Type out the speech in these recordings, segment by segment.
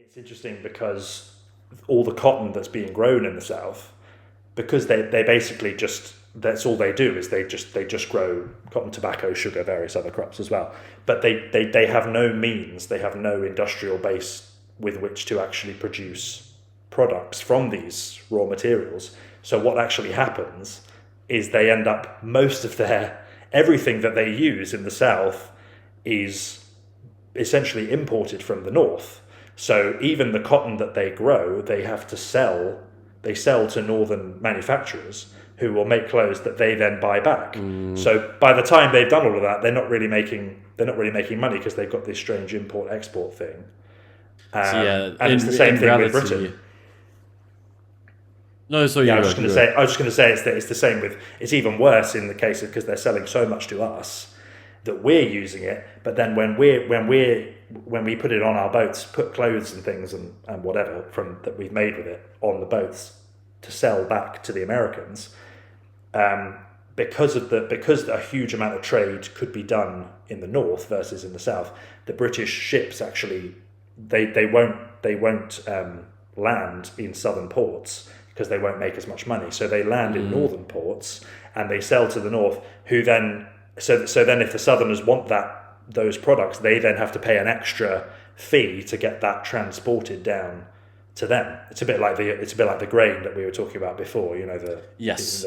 it's interesting because all the cotton that's being grown in the south, because they basically just, that's all they do is they just grow cotton, tobacco, sugar, various other crops as well. But they have no means, they have no industrial base with which to actually produce products from these raw materials. So what actually happens is they end up, most of their, everything that they use in the south is essentially imported from the north. So even the cotton that they grow, they have to sell. They sell to northern manufacturers who will make clothes that they then buy back. So by the time they've done all of that, they're not really making money because they've got this strange import export thing. And it's the same thing reality, with Britain. No, so yeah, I was just going to say it's the same with. It's even worse in the case of because they're selling so much to us that we're using it, but then when we put it on our boats, put clothes and things and whatever from that we've made with it on the boats to sell back to the Americans, because a huge amount of trade could be done in the north versus in the south, the British ships actually they won't land in southern ports because they won't make as much money. So they land in northern ports and they sell to the north, who then so then if the southerners want those products, they then have to pay an extra fee to get that transported down to them. It's a bit like the grain that we were talking about before. You know, the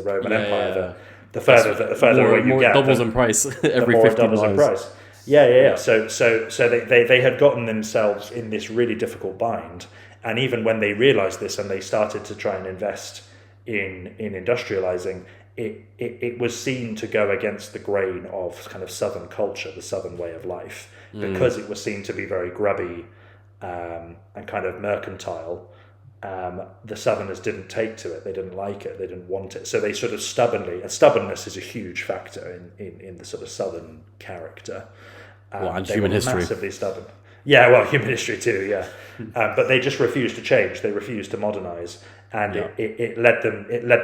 Roman Empire. The further away you get, doubles in price every 50 miles. In price. Yeah. So they had gotten themselves in this really difficult bind, and even when they realised this and they started to try and invest in industrialising, it was seen to go against the grain of kind of southern culture, the southern way of life, because it was seen to be very grubby and kind of mercantile. The southerners didn't take to it, they didn't like it, they didn't want it, so they sort of stubbornness is a huge factor in the sort of southern character. And human history. Massively stubborn. Yeah, well, human history too, yeah. But they just refused to change, they refused to modernise, and it led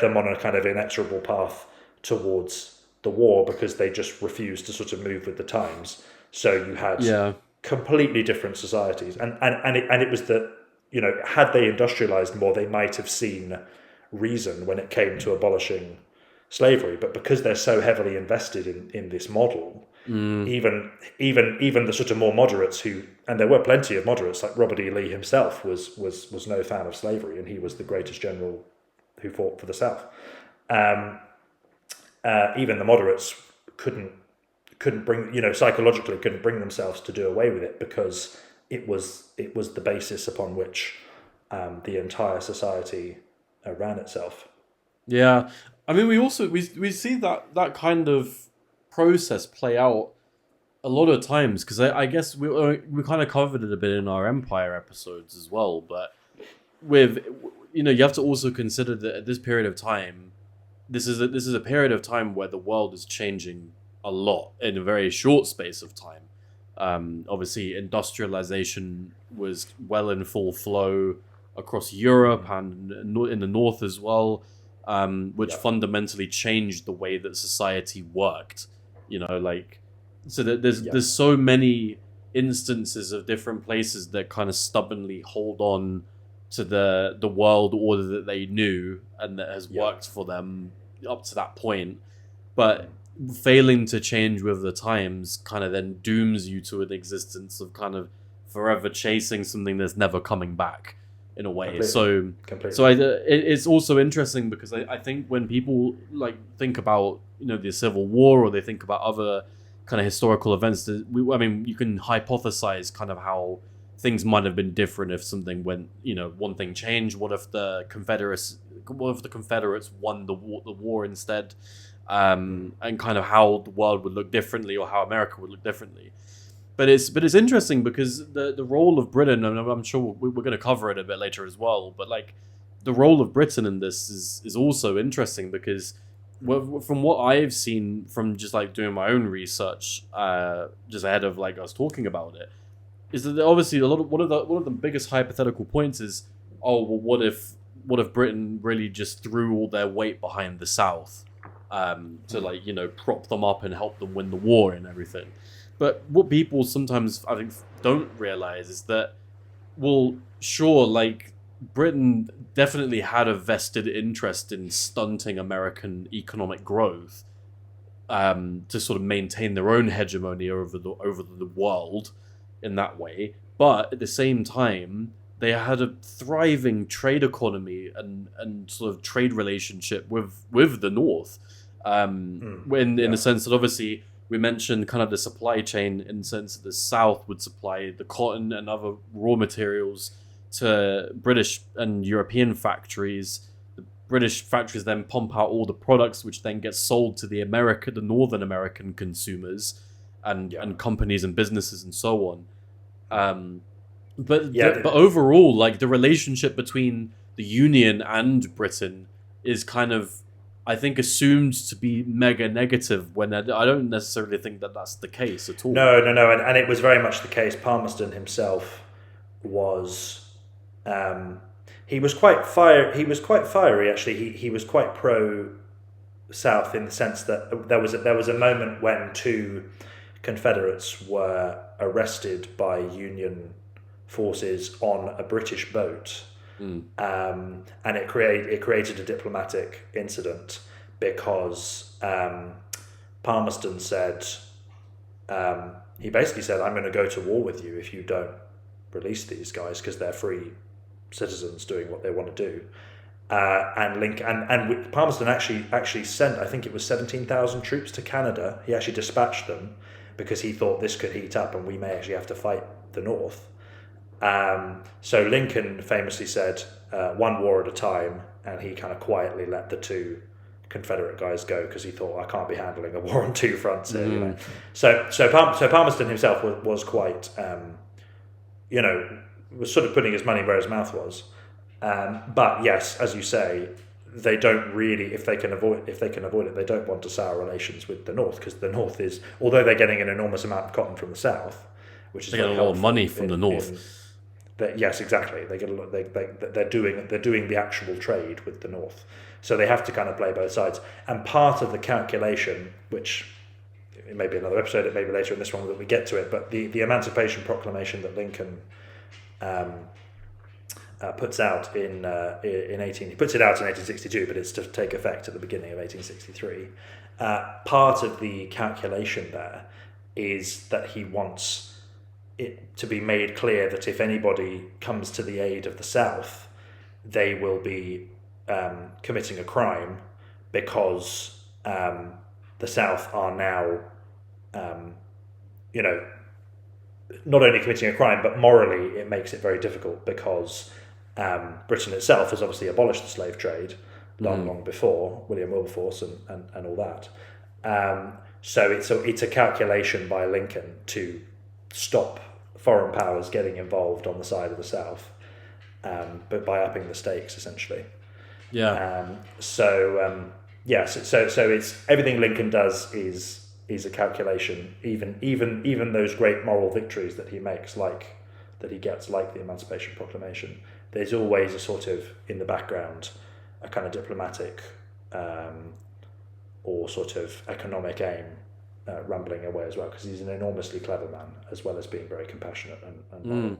them on a kind of inexorable path towards the war because they just refused to sort of move with the times. So you had completely different societies, and it was that, you know, had they industrialized more, they might have seen reason when it came to abolishing slavery. But because they're so heavily invested in this model, even the sort of more moderates and there were plenty of moderates, like Robert E. Lee himself was no fan of slavery, and he was the greatest general who fought for the South. Even the moderates couldn't bring, you know, psychologically couldn't bring themselves to do away with it because it was the basis upon which the entire society ran itself. Yeah, I mean, we see that kind of process play out a lot of times because I guess we kind of covered it a bit in our Empire episodes as well. But with, you know, you have to also consider that at this period of time, this is a period of time where the world is changing a lot in a very short space of time. Obviously, industrialization was well in full flow across Europe and in the north as well, which fundamentally changed the way that society worked. You know, like, so that there's so many instances of different places that kind of stubbornly hold on to the world order that they knew and that has worked for them up to that point, but failing to change with the times kind of then dooms you to an existence of kind of forever chasing something that's never coming back in a way. Completely. So it's also interesting because I think when people like think about, you know, the Civil War or they think about other kind of historical events, you can hypothesize kind of how things might have been different if something went, you know, one thing changed. What if the Confederates won the war instead? And kind of how the world would look differently or how America would look differently. But it's interesting because the role of Britain, and I'm sure we're going to cover it a bit later as well, but like the role of Britain in this is also interesting because from what I've seen from just like doing my own research, just ahead of like us talking about it, is that obviously one of the biggest hypothetical points is, oh well, what if Britain really just threw all their weight behind the South, to like, you know, prop them up and help them win the war and everything. But what people sometimes I think don't realize is that, well, sure, like Britain definitely had a vested interest in stunting American economic growth, to sort of maintain their own hegemony over the world in that way. But at the same time, they had a thriving trade economy and sort of trade relationship with the North. In the Yeah. sense that obviously we mentioned kind of the supply chain in the sense that the South would supply the cotton and other raw materials to British and European factories. The British factories then pump out all the products, which then get sold to the Northern American consumers Yeah. and companies and businesses and so on. Um, Yeah. but overall, like the relationship between the Union and Britain is kind of, I think, assumed to be mega negative when I don't necessarily think that that's the case at all. No, and it was very much the case. Palmerston himself was, he was quite fire. He was quite fiery. Actually, he was quite pro South in the sense that there was a moment when two Confederates were arrested by Union forces on a British boat, and it created a diplomatic incident because Palmerston said, he basically said, "I'm going to go to war with you if you don't release these guys because they're free citizens doing what they want to do." And Palmerston actually sent, I think it was 17,000 troops to Canada. He actually dispatched them because he thought this could heat up and we may actually have to fight the North. So Lincoln famously said, one war at a time, and he kind of quietly let the two Confederate guys go because he thought, I can't be handling a war on two fronts here. You know? So Palmerston himself was quite, was sort of putting his money where his mouth was. But yes, as you say, they don't really, if they can avoid it, they don't want to sour relations with the North because the North is, although they're getting an enormous amount of cotton from the South, which is They get a lot of money from the North. Yes, exactly. They get a lot. They're doing the actual trade with the North, so they have to kind of play both sides. And part of the calculation, which it may be another episode, it may be later in this one that we get to it, but the Emancipation Proclamation that Lincoln puts out he puts it out in 1862, but it's to take effect at the beginning of 1863. Part of the calculation there is that he wants it to be made clear that if anybody comes to the aid of the South, they will be committing a crime because the South are now, not only committing a crime, but morally it makes it very difficult because Britain itself has obviously abolished the slave trade long before William Wilberforce and all that. So it's a calculation by Lincoln to stop foreign powers getting involved on the side of the South, but by upping the stakes essentially. Yeah. So it's everything Lincoln does is a calculation. Even those great moral victories that he makes, like that he gets, like the Emancipation Proclamation. There's always a sort of in the background, a kind of diplomatic or sort of economic aim rumbling away as well, because he's an enormously clever man as well as being very compassionate and moral.